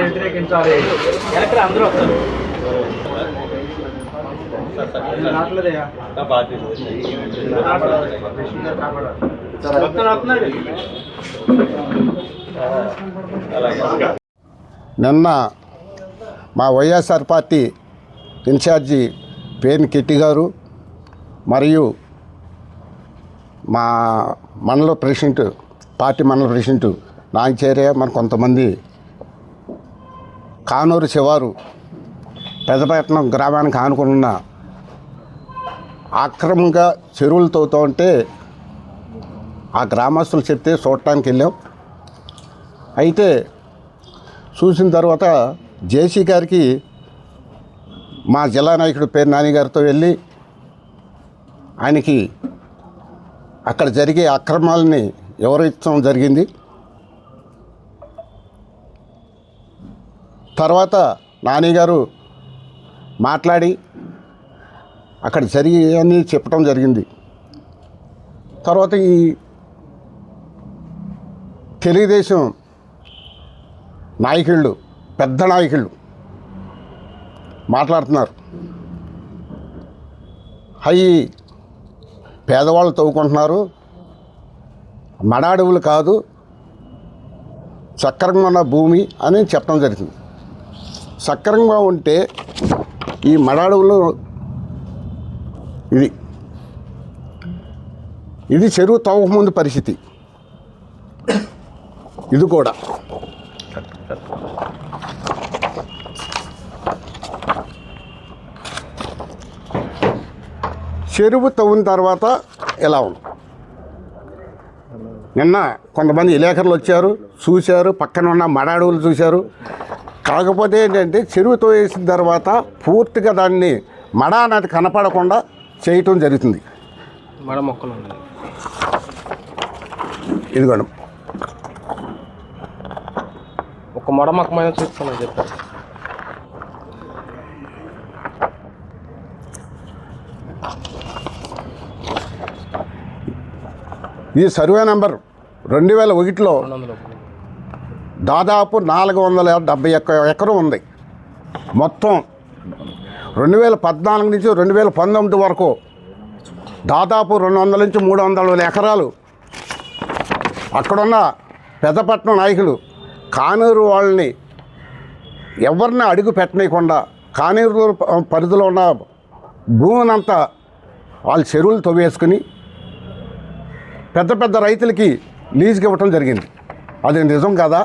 వ్యతిరేకించాలి. అందరూ వస్తారు. నిన్న మా వైఎస్ఆర్ పార్టీ ఇన్ఛార్జి పేర్ని కిట్టి గారు మరియు మా మండల ప్రెసిడెంట్ పార్టీ మండల ప్రెసిడెంట్ నాగచర్య మన కొంతమంది కానూరు శివారు పెద్దపట్నం గ్రామానికి ఆనుకున్న అక్రమంగా చెరువులు తవ్వుతూ ఉంటే ఆ గ్రామస్తులు చెప్తే చూడటానికి వెళ్ళాం. అయితే చూసిన తర్వాత జేసీ గారికి మా జిల్లా నాయకుడు పేరు నాని గారితో వెళ్ళి ఆయనకి అక్కడ జరిగే అక్రమాలని వివరించడం జరిగింది. తర్వాత నాని గారు మాట్లాడి అక్కడ జరిగి అని చెప్పడం జరిగింది. తర్వాత ఈ తెలుగుదేశం నాయకుళ్ళు పెద్ద నాయకుళ్ళు మాట్లాడుతున్నారు. అవి పేదవాళ్ళు తవ్వుకుంటున్నారు, మడాడువులు కాదు, సక్రంగా ఉన్న భూమి అని చెప్పడం జరిగింది. సక్రంగా ఉంటే ఈ మడాడువులు ఇది చెరువు తవ్వకముందు పరిస్థితి. ఇది కూడా చెరువు తవ్విన తర్వాత ఎలా ఉంది. నిన్న కొంతమంది విలేకరులు వచ్చారు, చూశారు, పక్కన ఉన్న మడాడువులు చూశారు. కాకపోతే ఏంటంటే చెరువు తవ్వేసిన తర్వాత పూర్తిగా దాన్ని మడ అనేది కనపడకుండా చేయటం జరుగుతుంది. మడ మొక్కలు ఉన్నాయి, ఇదిగోండి ఒక మడ మొక్కమైన చూస్తున్నాను చెప్పారు. ఈ సర్వే నెంబర్ 2001లో దాదాపు 471 ఎకరం ఉంది. మొత్తం 2014 నుంచి 2019 వరకు దాదాపు 200 నుంచి 300 ఎకరాలు అక్కడున్న పెద్దపట్నం నాయకులు కానూరు వాళ్ళని ఎవరిని అడుగు పెట్టనీయకుండా కానూరు పరిధిలో ఉన్న భూమినంతా వాళ్ళు చెరువులు తవ్వేసుకుని పెద్ద పెద్ద రైతులకి లీజుకి ఇవ్వటం జరిగింది. అది నిజం కదా?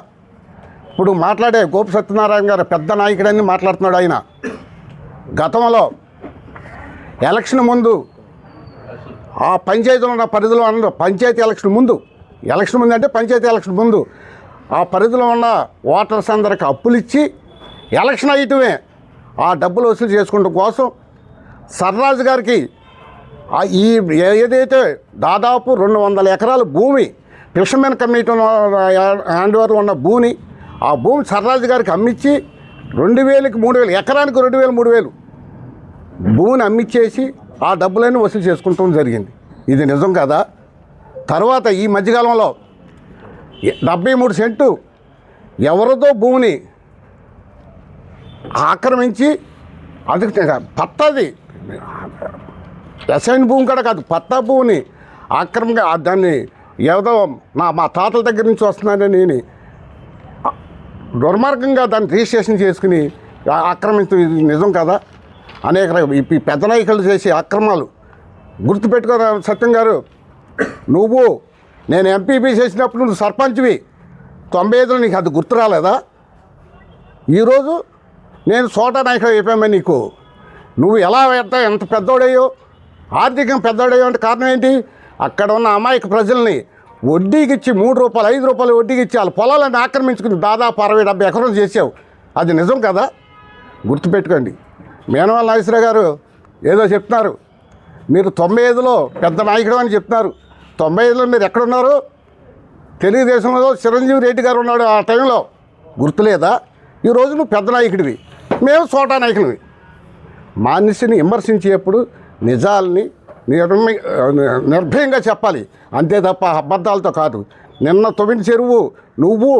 ఇప్పుడు మాట్లాడే గోపి సత్యనారాయణ గారు పెద్ద నాయకుడని మాట్లాడుతున్నాడు. ఆయన గతంలో ఎలక్షన్ ముందు ఆ పంచాయతీలో ఉన్న పరిధిలో ఉన్న పంచాయతీ ఎలక్షన్ ముందు అంటే పంచాయతీ ఎలక్షన్ ముందు ఆ పరిధిలో ఉన్న ఓటర్స్ అందరికి అప్పులు ఇచ్చి ఎలక్షన్ అయ్యటమే ఆ డబ్బులు వసూలు చేసుకోవడం కోసం సర్రాజు గారికి ఈ ఏదైతే దాదాపు 200 ఎకరాల భూమి ఫిషర్మెన్ కమిటీ హ్యాండ్ ఓవర్లో ఉన్న భూమి, ఆ భూమి సర్రాజు గారికి అమ్మించి 2000కి 3000 ఎకరానికి 2000 3000 భూమిని అమ్మిచ్చేసి ఆ డబ్బులన్నీ వసూలు చేసుకుంటాం జరిగింది. ఇది నిజం కదా? తర్వాత ఈ మధ్యకాలంలో 73 సెంటు ఎవరితో భూమిని ఆక్రమించి అది పట్టాది అసైన్ భూమి కూడా కాదు, పట్టా భూమిని ఆక్రమంగా దాన్ని ఏదో మా తాతల దగ్గర నుంచి వస్తున్నానని నేను దుర్మార్గంగా దాన్ని రిజిస్ట్రేషన్ చేసుకుని ఆక్రమించడం ఇది నిజం కదా? అనేక ఈ పెద్ద నాయకులు చేసే అక్రమాలు గుర్తుపెట్టుకో సత్యం గారు. నేను ఎంపీపీ చేసినప్పుడు నువ్వు సర్పంచ్వి 95లో నీకు అది గుర్తు రాలేదా? ఈరోజు నేను సోటా నాయకుడు అయిపోయామని నీకు నువ్వు ఎలా ఎంత పెద్దోడయ్యో, ఆర్థికంగా పెద్దోడయ్యో అంటే కారణం ఏంటి? అక్కడ ఉన్న అమాయక ప్రజల్ని వడ్డీకి ఇచ్చి 3 రూపాయలు 5 రూపాయలు వడ్డీకి ఇచ్చి వాళ్ళ పొలాలను ఆక్రమించుకుని దాదాపు 60-70 ఎకరాలు చేసావు. అది నిజం కదా? గుర్తుపెట్టుకోండి. మేనవాళ్ళ నాగేశ్వరరావు గారు ఏదో చెప్తున్నారు, మీరు 95లో పెద్ద నాయకుడు అని చెప్తున్నారు. 95లో మీరు ఎక్కడున్నారు? తెలుగుదేశంలో చిరంజీవి రెడ్డి గారు ఉన్నాడు ఆ టైంలో, గుర్తులేదా? ఈరోజు నువ్వు పెద్ద నాయకుడివి, మేము సోటా నాయకుడివి. మనిషిని విమర్శించేప్పుడు నిజాల్ని నిర్భయంగా చెప్పాలి, అంతే తప్ప అబద్ధాలతో కాదు. నిన్న తొమ్మిది చెరువు నువ్వు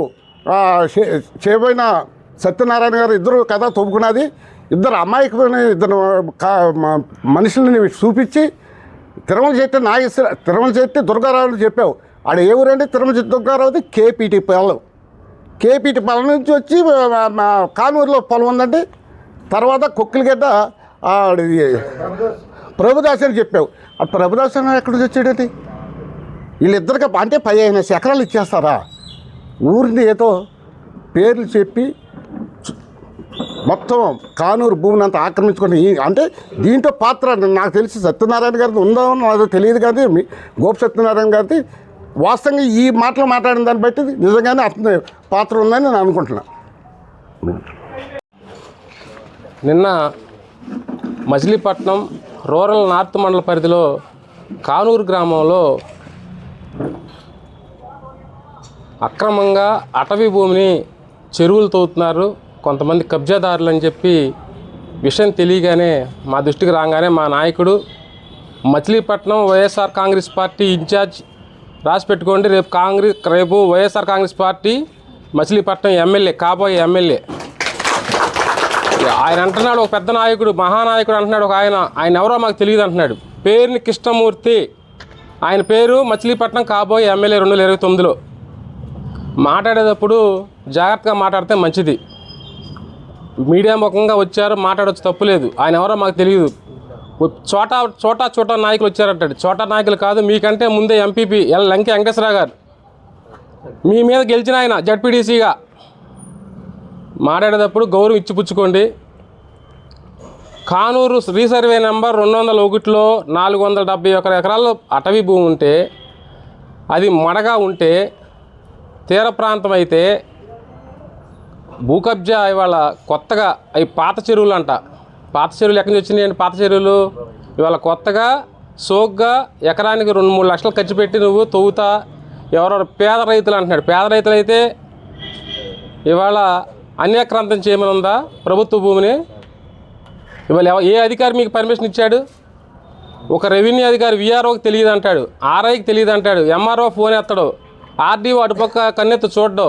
చేయబోయిన సత్యనారాయణ గారు ఇద్దరు కదా తవ్వుకున్నది. ఇద్దరు అమాయకమైన ఇద్దరు మనుషులని చూపించి తిరుమల చెట్టి దుర్గారావు చెప్పావు. ఆడ ఏ ఊరండి? తిరుమల చెట్టి దుర్గారావుది కేపీటీ పాలెం నుంచి వచ్చి కానూరులో పొలం ఉందండి. తర్వాత కొక్కిలిగడ్డ ప్రభుదాస్ అని చెప్పావు. ఆ ప్రభుదాస్ అని ఎక్కడ వచ్చాడది? వీళ్ళిద్దరికి అంటే 15 ఎకరాలు ఇచ్చేస్తారా? ఊరిని ఏదో పేర్లు చెప్పి మొత్తం కానూరు భూమిని అంతా ఆక్రమించుకొని అంటే దీంట్లో పాత్ర నాకు తెలిసి సత్యనారాయణ గారిది ఉందో నాకు తెలియదు, కానీ గోపి సత్యనారాయణ గారిది వాస్తవంగా ఈ మాటలు మాట్లాడిన దాన్ని బట్టి నిజంగానే అతని పాత్ర ఉందని నేను అనుకుంటున్నాను. నిన్న మచిలీపట్నం రూరల్ నార్త్ మండల పరిధిలో కానూరు గ్రామంలో అక్రమంగా అటవీ భూమిని చెరువులు తవ్వుతున్నారు కొంతమంది కబ్జాదారులు అని చెప్పి విషయం తెలియగానే మా దృష్టికి రాగానే మా నాయకుడు మచిలీపట్నం వైఎస్ఆర్ కాంగ్రెస్ పార్టీ ఇన్ఛార్జ్ రాసి పెట్టుకోండి, రేపు వైఎస్ఆర్ కాంగ్రెస్ పార్టీ మచిలీపట్నం ఎమ్మెల్యే, కాబోయే ఎమ్మెల్యే ఆయన అంటున్నాడు. ఒక పెద్ద నాయకుడు, మహానాయకుడు అంటున్నాడు. ఒక ఆయన ఎవరో మాకు తెలియదు అంటున్నాడు. పేరుని కృష్ణమూర్తి, ఆయన పేరు మచిలీపట్నం కాబోయే ఎమ్మెల్యే 2029లో. మాట్లాడేటప్పుడు జాగ్రత్తగా మాట్లాడితే మంచిది. మీడియా ముఖంగా వచ్చారు, మాట్లాడవచ్చు, తప్పులేదు. ఆయన ఎవరో మాకు తెలియదు. చోటా నాయకులు వచ్చారంటాడు. చోటా నాయకులు కాదు, మీకంటే ముందే ఎంపీపీ లంకి వెంకటేశ్వరరావు గారు మీ మీద గెలిచిన ఆయన జడ్పీడీసీగా. మాట్లాడేటప్పుడు గౌరవం ఇచ్చిపుచ్చుకోండి. కానూరు రీసర్వే నెంబర్ 201లో 471 ఎకరాల్లో అటవీ భూమి ఉంటే, అది మడగా ఉంటే, తీర ప్రాంతం అయితే భూ కబ్జా ఇవాళ కొత్తగా అవి పాత చెరువులు అంట. పాత చెరువులు ఎక్కడి నుంచి వచ్చినాయండి? పాత చెరువులు ఇవాళ కొత్తగా సోగ్గా ఎకరానికి 2-3 లక్షలు ఖర్చు పెట్టి నువ్వు తవ్వుతా ఎవరెవరు పేద రైతులు అంటున్నాడు. పేద రైతులు అయితే ఇవాళ అన్యాక్రాంతం చేయమని ఉందా ప్రభుత్వ భూమిని? ఇవాళ ఏ అధికారి మీకు పర్మిషన్ ఇచ్చాడు? ఒక రెవెన్యూ అధికారి విఆర్ఓకి తెలియదు అంటాడు, ఆర్ఐకి తెలియదు అంటాడు, ఎంఆర్ఓ ఫోన్ ఎత్తడు, ఆర్డీఓ అటుపక్క కన్నెత్తి చూడడు,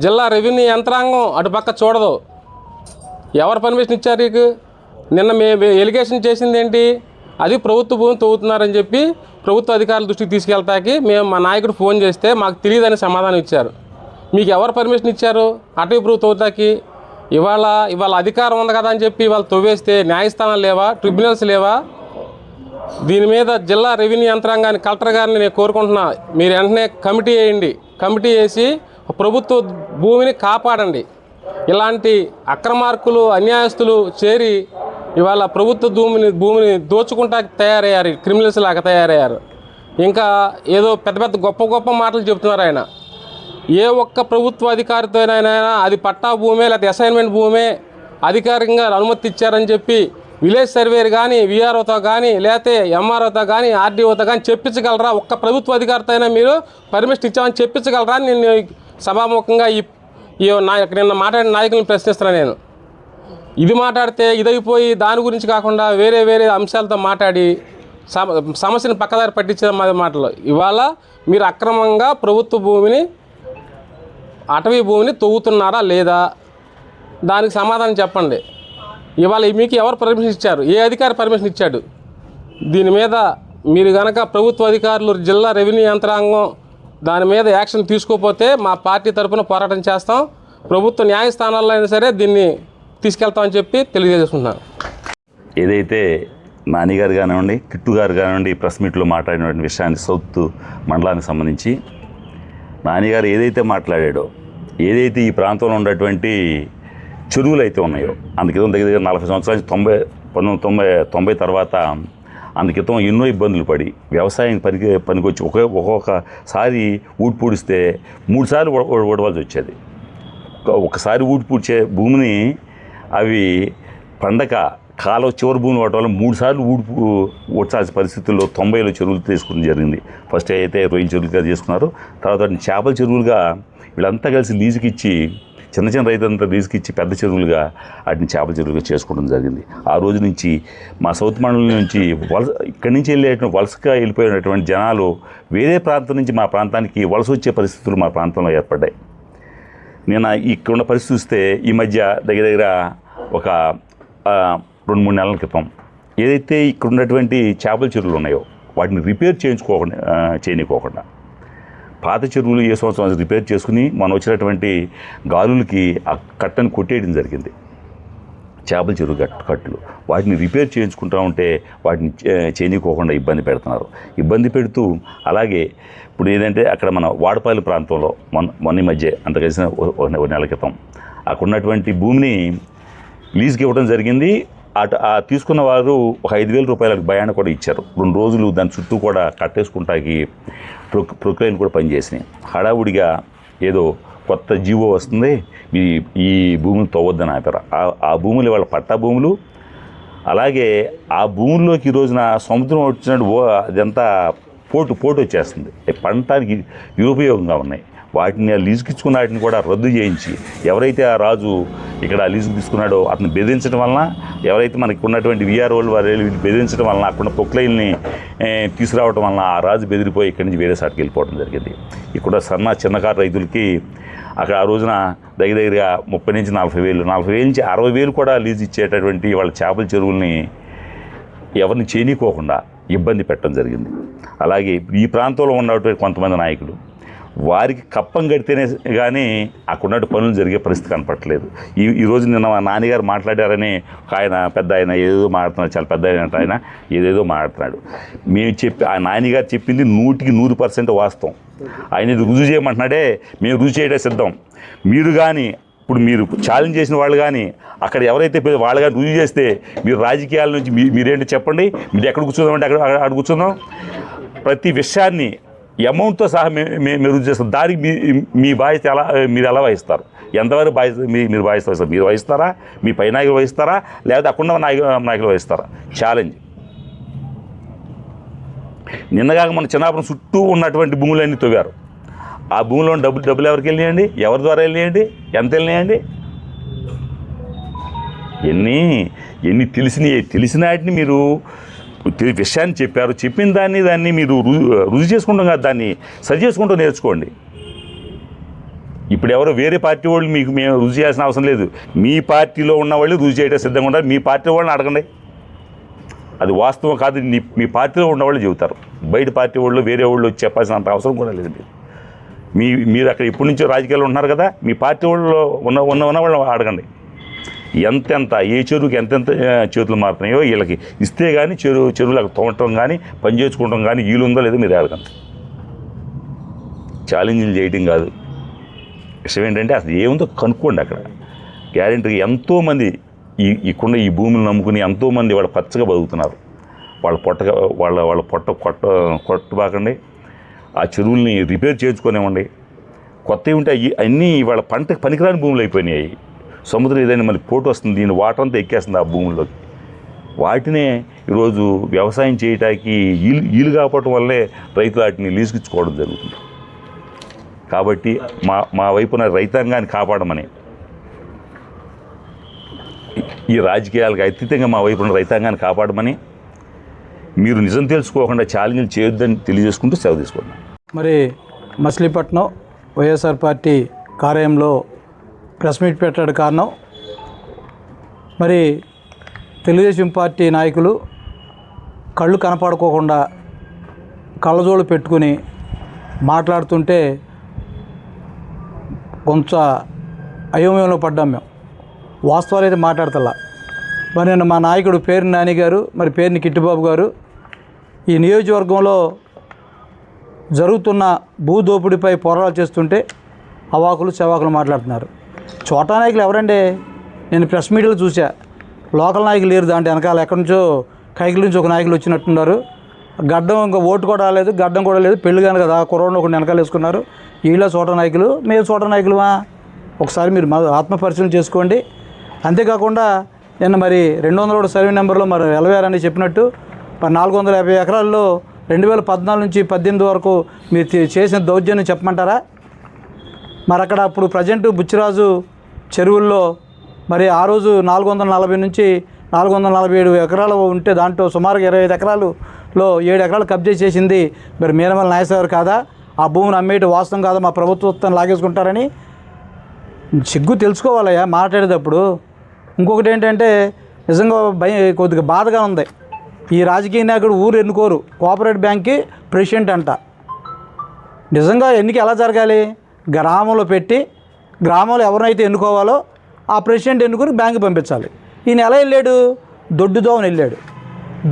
జిల్లా రెవెన్యూ యంత్రాంగం అటుపక్క చూడదు. ఎవరు పర్మిషన్ ఇచ్చారు నీకు? నిన్న మేము ఎలిగేషన్ చేసింది ఏంటి? అది ప్రభుత్వ భూమి తవ్వుతున్నారని చెప్పి ప్రభుత్వ అధికారుల దృష్టికి తీసుకెళ్తాకి మేము మా నాయకుడు ఫోన్ చేస్తే మాకు తెలియదని సమాధానం ఇచ్చారు. మీకు ఎవరు పర్మిషన్ ఇచ్చారు అటవీ భూ తవ్వుతాకి? ఇవాళ అధికారం ఉంది కదా అని చెప్పి ఇవాళ తవ్వేస్తే న్యాయస్థానాలు లేవా? ట్రిబ్యునల్స్ లేవా? దీని మీద జిల్లా రెవెన్యూ యంత్రాంగాన్ని, కలెక్టర్ గారిని నేను కోరుకుంటున్నా, మీరు వెంటనే కమిటీ వేయండి. కమిటీ వేసి ప్రభుత్వ భూమిని కాపాడండి. ఇలాంటి అక్రమార్కులు, అన్యాయస్తులు చేరి ఇవాళ ప్రభుత్వ భూమిని దోచుకుంటా తయారయ్యారు, క్రిమినల్స్ లాగా తయారయ్యారు. ఇంకా ఏదో పెద్ద గొప్ప మాటలు చెబుతున్నారు ఆయన. ఏ ఒక్క ప్రభుత్వ అధికారితోనైనా అది పట్టా భూమే లేకపోతే అసైన్మెంట్ భూమే అధికారికంగా అనుమతి ఇచ్చారని చెప్పి విలేజ్ సర్వేర్ కానీ, విఆర్ఓతో కానీ, లేకపోతే ఎంఆర్ఓతో కానీ, ఆర్డీఓతో కానీ చెప్పించగలరా? ఒక్క ప్రభుత్వ అధికారితో అయినా మీరు పర్మిషన్ ఇచ్చామని చెప్పించగలరా? నేను సభాముఖంగా నిన్న మాట్లాడిన నాయకులను ప్రశ్నిస్తున్నాను. నేను ఇది మాట్లాడితే ఇదైపోయి దాని గురించి కాకుండా వేరే అంశాలతో మాట్లాడి సమస్యను పక్కదారి పట్టించే మాటలు. ఇవాళ మీరు అక్రమంగా ప్రభుత్వ భూమిని, అటవీ భూమిని తవ్వుతున్నారా లేదా? దానికి సమాధానం చెప్పండి. ఇవాళ మీకు ఎవరు పర్మిషన్ ఇచ్చారు? ఏ అధికారి పర్మిషన్ ఇచ్చాడు? దీని మీద మీరు కనుక ప్రభుత్వ అధికారులు, జిల్లా రెవెన్యూ యంత్రాంగం దాని మీద యాక్షన్ తీసుకోకపోతే మా పార్టీ తరఫున పోరాటం చేస్తాం. ప్రభుత్వ న్యాయస్థానాల్లో అయినా సరే దీన్ని తీసుకెళ్తామని చెప్పి తెలియజేసుకుంటున్నాను. ఏదైతే నాని గారు కానివ్వండి, కిట్టు గారు కానివ్వండి ప్రెస్ మీట్లో మాట్లాడినటువంటి విషయాన్ని సౌత్ మండలానికి సంబంధించి నాని గారు ఏదైతే మాట్లాడాడో, ఏదైతే ఈ ప్రాంతంలో ఉన్నటువంటి చెరువులు అయితే ఉన్నాయో, అందుక్రితం దగ్గర 40 సంవత్సరాల నుంచి 1990 తర్వాత అందుక్రితం ఎన్నో ఇబ్బందులు పడి వ్యవసాయం పనికొచ్చి ఒక్కొక్కసారి ఊడి పూడిస్తే 3 సార్లు ఓడవలసి వచ్చేది. ఒకసారి ఊడి పూడ్చే భూమిని అవి పండక కాలువ చివరి భూమిని వాటి వల్ల 3 సార్లు ఓడ్చాల్సిన పరిస్థితుల్లో 90లో చెరువులు తీసుకుని జరిగింది. ఫస్ట్ అయితే రొయ్యల చెరువులుగా చేసుకున్నారు, తర్వాత చేపల చెరువులుగా వీళ్ళంతా కలిసి లీజుకి ఇచ్చి చిన్న చిన్న రైతులంతా తీసుకొచ్చి పెద్ద చెరువులుగా వాటిని చేపల చెరువులుగా చేసుకోవడం జరిగింది. ఆ రోజు నుంచి మా సౌత్ మండలం నుంచి ఇక్కడి నుంచి వలసగా వెళ్ళిపోయినటువంటి జనాలు వేరే ప్రాంతం నుంచి మా ప్రాంతానికి వలస వచ్చే పరిస్థితులు మా ప్రాంతంలో ఏర్పడ్డాయి. నేను ఇక్కడ ఉన్న పరిస్థితి చూస్తే ఈ మధ్య దగ్గర ఒక 2-3 నెలల క్రితం ఏదైతే ఇక్కడ ఉన్నటువంటి చేపల చెరువులు ఉన్నాయో వాటిని రిపేర్ చేయనికోకుండా పాత చెరువులు ఏ సంవత్సరం రిపేర్ చేసుకుని మనం వచ్చినటువంటి గాలులకి ఆ కట్టను కొట్టేయడం జరిగింది. చేపల చెరువు కట్టులు వాటిని రిపేర్ చేయించుకుంటూ ఉంటే వాటిని చేయనికోకుండా ఇబ్బంది పెడుతున్నారు. ఇబ్బంది పెడుతూ అలాగే ఇప్పుడు ఏదంటే అక్కడ మన వాడపాలెం ప్రాంతంలో మొన్న మధ్య అంత కలిసిన 1 నెల క్రితం అక్కడ ఉన్నటువంటి భూమిని లీజ్కి ఇవ్వడం జరిగింది. తీసుకున్న వారు ఒక 5,000 రూపాయలకు భయాన్ని కూడా ఇచ్చారు. 2 రోజులు దాని చుట్టూ కూడా కట్టేసుకుంటాకి ప్రొక్లైన్ కూడా పనిచేసినాయి. హడావుడిగా ఏదో కొత్త జీవో వస్తుంది, ఈ భూములు తవ్వద్దని ఆపారు. ఆ భూములు వాళ్ళ పట్టా భూములు. అలాగే ఆ భూముల్లోకి ఈ రోజున సముద్రం వచ్చినట్టు అదంతా పోటు వచ్చేస్తుంది. పంటానికి నిరుపయోగంగా ఉన్నాయి. వాటిని లీజుకిచ్చుకున్న వాటిని కూడా రద్దు చేయించి ఎవరైతే ఆ రాజు ఇక్కడ లీజుకు తీసుకున్నాడో అతను బెదిరించడం వలన, ఎవరైతే మనకి ఉన్నటువంటి విఆర్ఓలు వారు బెదిరించడం వలన అక్కడ ప్రొక్లైన్ని తీసుకురావడం వలన ఆ రాజు బెదిరిపోయి ఇక్కడి నుంచి వేరే సాటికి వెళ్ళిపోవడం జరిగింది. ఇక్కడ చిన్నకారు రైతులకి అక్కడ ఆ రోజున దగ్గరగా 30,000 నుంచి 40,000 నుంచి 60,000 కూడా లీజు ఇచ్చేటటువంటి వాళ్ళ చేపల చెరువుల్ని ఎవరిని చేయనీకోకుండా ఇబ్బంది పెట్టడం జరిగింది. అలాగే ఈ ప్రాంతంలో ఉన్నటువంటి కొంతమంది నాయకులు వారికి కప్పం కడితేనే కానీ అక్కడున్నట్టు పనులు జరిగే పరిస్థితి కనపడట్లేదు. ఈరోజు నిన్న మా నాన్నగారు మాట్లాడారని పెద్ద ఆయన ఏదేదో మాట్లాడుతున్నాడు, చాలా పెద్ద ఆయన ఏదేదో మాట్లాడుతున్నాడు. ఆ నాన్నగారు చెప్పింది 100% వాస్తవం. ఆయన ఇది రుజువు చేయమంటున్నాడే, మేము రుజువు చేయడం సిద్ధం. మీరు కానీ ఇప్పుడు మీరు ఛాలెంజ్ చేసిన వాళ్ళు కానీ అక్కడ ఎవరైతే వాళ్ళు కానీ రుజువు చేస్తే మీరు రాజకీయాల నుంచి మీరేంటో చెప్పండి, మీరు ఎక్కడ కూర్చుందామంటే అక్కడ కూర్చుందాం. ప్రతి విషయాన్ని అమౌంట్తో సహా మేము రుజువు చేస్తాం. దానికి మీ బాధ్యత మీరు ఎలా వహిస్తారు, ఎంతవరకు బాధ్యత మీరు వహిస్తారు? మీరు వహిస్తారా, మీ పై నాయకులు వహిస్తారా, లేకపోతే అక్కడ నాయకులు వహిస్తారా? ఛాలెంజ్. నిన్నగాక మన చిన్నాపురం చుట్టూ ఉన్నటువంటి భూములన్నీ తవ్వారు. ఆ భూమిలో డబ్బులు ఎవరికి వెళ్ళినాయండి? ఎవరి ద్వారా వెళ్ళినాయండి? ఎంత వెళ్ళినాయండి? ఎన్ని తెలిసిన వాటిని మీరు విషయాన్ని చెప్పారు. చెప్పిన దాన్ని మీరు రుజువు చేసుకుంటాం కదా, దాన్ని సరి చేసుకుంటూ నేర్చుకోండి. ఇప్పుడు ఎవరో వేరే పార్టీ వాళ్ళు మేము రుజువు చేయాల్సిన అవసరం లేదు. మీ పార్టీలో ఉన్న వాళ్ళు రుజువు చేయడం సిద్ధంగా ఉంటారు. మీ పార్టీ వాళ్ళని అడగండి. అది వాస్తవం కాదు, మీ పార్టీలో ఉన్నవాళ్ళు చెబుతారు. బయట పార్టీ వాళ్ళు వేరే వాళ్ళు వచ్చి చెప్పాల్సినంత అవసరం కూడా లేదు. మీరు అక్కడ ఇప్పటి నుంచో రాజకీయాలు ఉంటున్నారు కదా, మీ పార్టీ వాళ్ళు ఉన్న వాళ్ళు అడగండి. ఎంతెంత ఏ చెరువుకి ఎంతెంత చేతులు మారుతున్నాయో వీళ్ళకి ఇస్తే కానీ చెరువులకు తోమటం కానీ పని చేసుకోవడం కానీ వీలుందో లేదో మీరు అడగండి. ఛాలెంజ్లు చేయడం కాదు. విషయం ఏంటంటే అసలు ఏముందో కనుక్కోండి. అక్కడ గ్యారెంటీగా ఎంతోమంది ఇక్కడున్న ఈ భూములు నమ్ముకుని ఎంతోమంది వాళ్ళు పచ్చగా బతుకుతున్నారు. వాళ్ళ పొట్ట కొట్టబాకండి. ఆ చెరువుల్ని రిపేర్ చేయించుకునేవ్వండి. కొత్తవి ఉంటే అన్నీ వాళ్ళ పంటకు పనికిరాని భూములు అయిపోయినాయి. సముద్రం ఏదైనా మళ్ళీ పోటు వస్తుంది, దీని వాటర్ అంతా ఎక్కేస్తుంది ఆ భూముల్లోకి. వాటినే ఈరోజు వ్యవసాయం చేయటానికి వీలు కాకపోవటం వల్లే రైతులు వాటిని లీజుకిచ్చుకోవడం జరుగుతుంది. కాబట్టి మా వైపున రైతాంగాన్ని కాపాడమని, ఈ రాజకీయాలకు అతీతంగా మా వైపున రైతాంగాన్ని కాపాడమని, మీరు నిజం తెలుసుకోకుండా ఛాలెంజ్లు చేయొద్దని తెలియజేసుకుంటూ సెలవు తీసుకున్నాం. మరి మచిలీపట్నం వైఎస్ఆర్ పార్టీ కార్యాలయంలో ప్రెస్ మీట్ పెట్టడానికి కారణం, మరి తెలుగుదేశం పార్టీ నాయకులు కళ్ళు కనపడుకోకుండా కళ్ళజోళ్ళు పెట్టుకుని మాట్లాడుతుంటే కొంచెం అయోమయంలో పడ్డాం మేము. వాస్తవాలు అయితే మాట్లాడతలా. మరి నేను మా నాయకుడు పేరుని నాని గారు, మరి పేరుని కిట్టిబాబు గారు ఈ నియోజకవర్గంలో జరుగుతున్న భూదోపిడిపై పోరాటాలు చేస్తుంటే అవాకులు చవాకులు మాట్లాడుతున్నారు. చోటా నాయకులు ఎవరండి? నేను ప్రెస్ మీడియాలో చూసా. లోకల్ నాయకులు లేరు. దాంట్లో వెనకాల ఎక్కడి నుంచో కైకిల నుంచి ఒక నాయకులు వచ్చినట్టున్నారు. గడ్డం ఇంకా ఓటు కూడా రాలేదు, గడ్డం కూడా లేదు. పెళ్లి కానీ కదా కుర్రోడ్ని ఒకటి వెనకాల వేసుకున్నారు. వీళ్ళ చోటా నాయకులు, మేము చోటా నాయకులుమా? ఒకసారి మీరు ఆత్మపరిశీలన చేసుకోండి. అంతేకాకుండా నిన్న మరి 200 సర్వే నెంబర్లో మరి ఎలవేరని చెప్పినట్టు మరి 450 ఎకరాల్లో 2014 నుంచి 18 వరకు మీరు చేసిన దౌర్జన్యం చెప్పమంటారా? మరి అక్కడ అప్పుడు ప్రజెంట్ బుచ్చిరాజు చెరువుల్లో మరి ఆ రోజు 440 నుంచి 447 ఎకరాలు ఉంటే దాంట్లో సుమారుగా 25 ఎకరాలులో 7 ఎకరాలు కబ్జా చేసింది మరి మీనమల నాగేశ్వరరావు కాదా? ఆ భూమిని అమ్మేటి వాస్తవం కాదా? మా ప్రభుత్వం లాగేసుకుంటారని సిగ్గు తెలుసుకోవాలయ్యా మాట్లాడేటప్పుడు. ఇంకొకటి ఏంటంటే నిజంగా కొద్దిగా బాధగా ఉంది. ఈ రాజకీయ నాయకుడు ఊరు ఎన్నుకోరు, కోఆపరేటివ్ బ్యాంక్కి ప్రెసిడెంట్ అంట. నిజంగా ఎన్నిక ఎలా జరగాలి? గ్రామంలో పెట్టి గ్రామంలో ఎవరినైతే ఎన్నుకోవాలో ఆ ప్రెసిడెంట్ ఎన్నుకొని బ్యాంకు పంపించాలి. ఈయన ఎలా వెళ్ళాడు? దొడ్డుదోవని వెళ్ళాడు.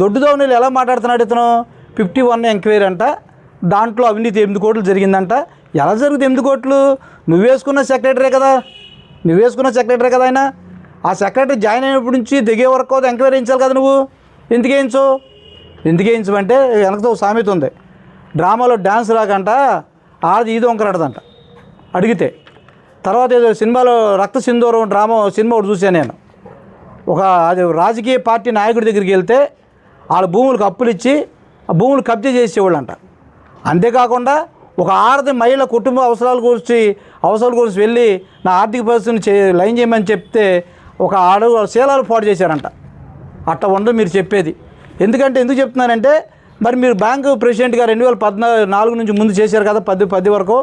దొడ్డుదోవని వెళ్ళి ఎలా మాట్లాడుతున్నాడు ఇతను? 51 ఎంక్వైరీ అంట, దాంట్లో అవినీతి 8 కోట్లు జరిగిందంట. ఎలా జరుగుతుంది 8 కోట్లు? నువ్వు వేసుకున్న సెక్రటరీ కదా ఆయన. ఆ సెక్రటరీ జాయిన్ అయినప్పటి నుంచి దిగే వరకు ఎంక్వైరీ చేయించాలి కదా నువ్వు. ఎందుకు వేయించమంటే వెనకతో సామెత ఉంది, డ్రామాలో డ్యాన్స్ రాకంట ఆది ఈదో వంకరాడదంట అడిగితే. తర్వాత ఏదో సినిమాలో రక్త సింధూరం సినిమా ఒకటి చూశాను నేను. అది రాజకీయ పార్టీ నాయకుడి దగ్గరికి వెళ్తే వాళ్ళ భూములకు అప్పులు ఇచ్చి ఆ భూములు కబ్జా చేసేవాళ్ళంట. అంతేకాకుండా ఒక ఆడది మహిళ కుటుంబ అవసరాల గురించి వెళ్ళి నా ఆర్థిక పరిస్థితిని లైన్ చేయమని చెప్తే ఒక శీలాలు పాడు చేశారంట. అట్ట ఉండదు మీరు చెప్పేది. ఎందుకు చెప్తున్నానంటే మరి మీరు బ్యాంకు ప్రెసిడెంట్గా 2014 నుంచి ముందు చేశారు కదా, 10 వరకు.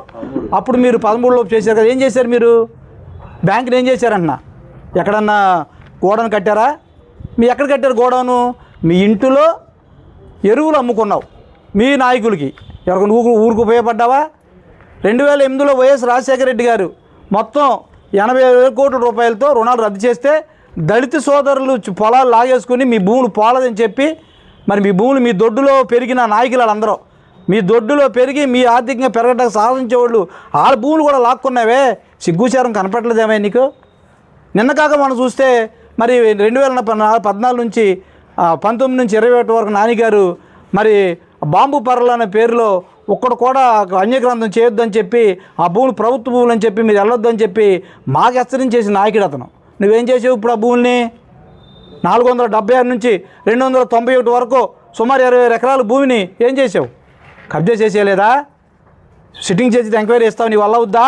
అప్పుడు మీరు 13లోపు చేశారు కదా. ఏం చేశారు మీరు? బ్యాంకుని ఏం చేశారంటున్నా? ఎక్కడన్నా గోడౌన్ కట్టారా? మీ ఎక్కడ కట్టారు గోడౌను? మీ ఇంటిలో ఎరువులు అమ్ముకున్నావు మీ నాయకులకి. ఎవరికి ఊరికి ఉపయోగపడ్డావా? 2008లో వైఎస్ రాజశేఖర రెడ్డి గారు మొత్తం 80,000 కోట్ల రూపాయలతో రుణాలు రద్దు చేస్తే దళిత సోదరులు పొలాలు లాగేసుకుని మీ భూములు పోలేదని చెప్పి మరి మీ భూములు మీ దొడ్డులో పెరిగిన నాయకులు వాళ్ళందరూ మీ దొడ్డులో పెరిగి మీ ఆర్థికంగా పెరగడానికి సాధించేవాళ్ళు వాళ్ళ భూములు కూడా లాక్కున్నావే. సిగ్గుచారం కనపట్లేదేమే నీకు? నిన్న కాక మనం చూస్తే మరి 2014 నుంచి 19 నుంచి 21 వరకు నానిగారు మరి బాంబు పర్రలు అనే పేరులో ఒక్కడు కూడా అన్యగ్రంథం చేయొద్దని చెప్పి ఆ భూములు ప్రభుత్వ భూములు అని చెప్పి మీరు వెళ్ళొద్దని చెప్పి మాకు హెచ్చరించేసి నాయకుడు అతను. నువ్వేం చేసావు ఇప్పుడు ఆ భూముల్ని? 476 నుంచి 291 వరకు సుమారు 20 ఎకరాల భూమిని ఏం చేసావు? కబ్జా చేసేయలేదా? సిట్టింగ్ చేసి ఎంక్వైరీ ఇస్తావు, నీ వల్ల అవుద్దా?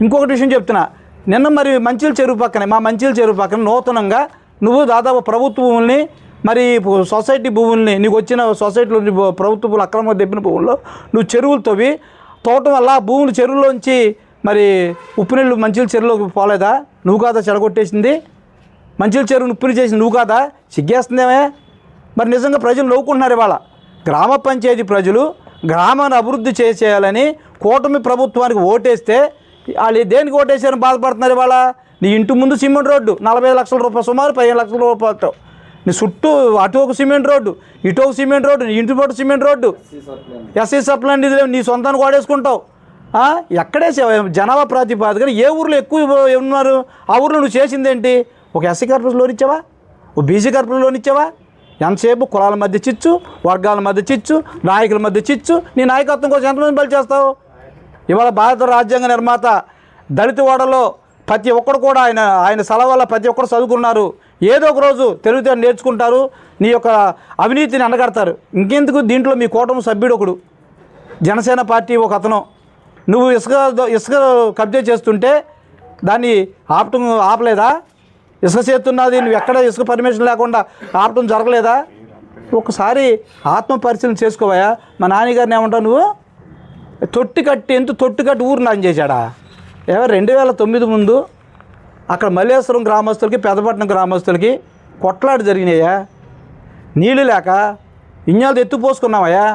ఇంకొకటి విషయం చెప్తున్నా, నిన్న మరి మంచిల చెరువు పక్కన నూతనంగా నువ్వు దాదాపు ప్రభుత్వ భూముల్ని మరి సొసైటీ భూముల్ని నీకు వచ్చిన సొసైటీలో ప్రభుత్వ భూములు అక్రమంగా దెబ్బిన భూముల్లో నువ్వు చెరువులు తోవటం వల్ల భూములు చెరువులోంచి మరి ఉప్పు నీళ్ళు మంచిల చెరువులోకి పోలేదా? నువ్వు కాదా చెడగొట్టేసింది? మంచిల చెరువును ఉప్పుని చేసింది నువ్వు కాదా? సిగ్గేస్తుందేమే. మరి నిజంగా ప్రజలు నవ్వుకుంటున్నారు. ఇవాళ గ్రామ పంచాయతీ ప్రజలు గ్రామాన్ని అభివృద్ధి చేయాలని కూటమి ప్రభుత్వానికి ఓటేస్తే వాళ్ళు దేనికి ఓటేసారని బాధపడుతున్నారు. ఇవాళ నీ ఇంటి ముందు సిమెంట్ రోడ్డు 45 లక్షల రూపాయలు, సుమారు 15 లక్షల రూపాయలతో నీ చుట్టూ అటు ఒక సిమెంట్ రోడ్డు, ఇటు ఒక సిమెంట్ రోడ్డు, నీ ఇంటి పాటు సిమెంట్ రోడ్డు, ఎస్సీ సప్లై ఇది నీ సొంతానికి వాడేసుకుంటావు. ఎక్కడే జనాభా ప్రాతిపాదికన ఏ ఊర్లో ఎక్కువ ఉన్నారు ఆ ఊర్లో నువ్వు చేసిందేంటి? ఒక ఎస్సీ కార్పొరేషన్ లోన్ ఇచ్చావా? ఒక బీసీ కార్పొరేషన్ లోన్ ఇచ్చావా? ఎంతసేపు కులాల మధ్య చిచ్చు, వర్గాల మధ్య చిచ్చు, నాయకుల మధ్య చిచ్చు. నీ నాయకత్వం కోసం ఎంతమంది బలి చేస్తావు? ఇవాళ భారత రాజ్యాంగ నిర్మాత దళిత వాడలో ప్రతి ఒక్కరు కూడా ఆయన సలహా వల్ల ప్రతి ఒక్కరు చదువుకున్నారు. ఏదో ఒక రోజు తెలివితేటలు నేర్చుకుంటారు, నీ యొక్క అవినీతిని అండగడతారు. ఇంకెందుకు దీంట్లో మీ కూటమి సభ్యుడు ఒకడు, జనసేన పార్టీ ఒక అతను, నువ్వు ఇసుక కబ్జా చేస్తుంటే దాన్ని ఆపలేదా? ఇసుక చేస్తున్నది నువ్వు ఎక్కడ ఇసుక పర్మిషన్ లేకుండా ఆపటం జరగలేదా? ఒకసారి ఆత్మ పరిశీలన చేసుకోవా. మా నాన్నగారిని ఏమంటావు నువ్వు? తొట్టి కట్టి ఊరు నాశనం చేశాడా? 2009 ముందు అక్కడ మల్లేశ్వరం గ్రామస్తులకి పెద్దపట్నం గ్రామస్తులకి కొట్లాట జరిగినాయా? నీళ్ళు లేక ఇన్యాలతో ఎత్తుపోసుకున్నావయ్యా.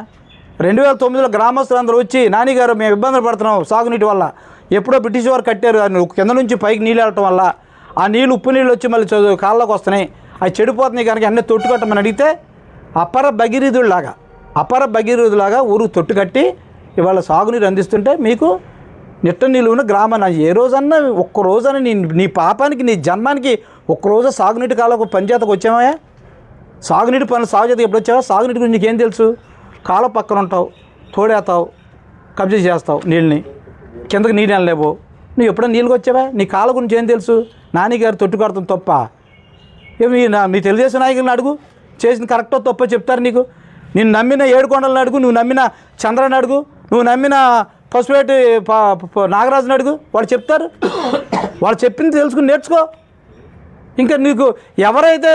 2009లో గ్రామస్తులందరూ వచ్చి నానిగారు మేము ఇబ్బందులు పడుతున్నాం సాగునీటి వల్ల, ఎప్పుడో బ్రిటిష్ వారు కట్టారు, కింద నుంచి పైకి నీళ్ళు వెళ్ళటం వల్ల ఆ నీళ్ళు ఉప్పు నీళ్ళు వచ్చి మళ్ళీ కాళ్ళలోకి వస్తున్నాయి, అవి చెడిపోతున్నాయి కనుక అన్నీ తొట్టు కట్టమని అడిగితే అపర భగీరథులాగా ఊరు తొట్టు కట్టి ఇవాళ సాగునీరు అందిస్తుంటే మీకు నిట్ట నిలువున గ్రామాన్ని ఏ రోజన్నా ఒక్కరోజని నీ పాపానికి నీ జన్మానికి ఒక్కరోజు సాగునీటి కాలకు పంచాయతీకి వచ్చామా? సాగునీటి పనులు సాగుచేతకి ఎప్పుడు వచ్చావా? సాగునీటి గురించి నీకేం తెలుసు? కాల పక్కన ఉంటావు, తోడేస్తావు, కబ్జా చేస్తావు, నీళ్ళని కిందకి నీళ్ళు వెళ్ళలేవు. నువ్వు ఎప్పుడైనా నీళ్ళకి వచ్చావా? నీ కాల గురించి ఏం తెలుసు? నానిగారు తొట్టు కడతాం తప్ప ఏమి? మీ తెలుగుదేశం నాయకులను అడుగు, చేసిన కరెక్టో తప్పో చెప్తారు నీకు. నేను నమ్మిన ఏడుకొండలను అడుగు, నువ్వు నమ్మిన చంద్రని అడుగు, నువ్వు నమ్మిన పసుపేటి నాగరాజుని అడుగు, వాళ్ళు చెప్తారు. వాళ్ళు చెప్పింది తెలుసుకుని నేర్చుకో. ఇంకా నీకు ఎవరైతే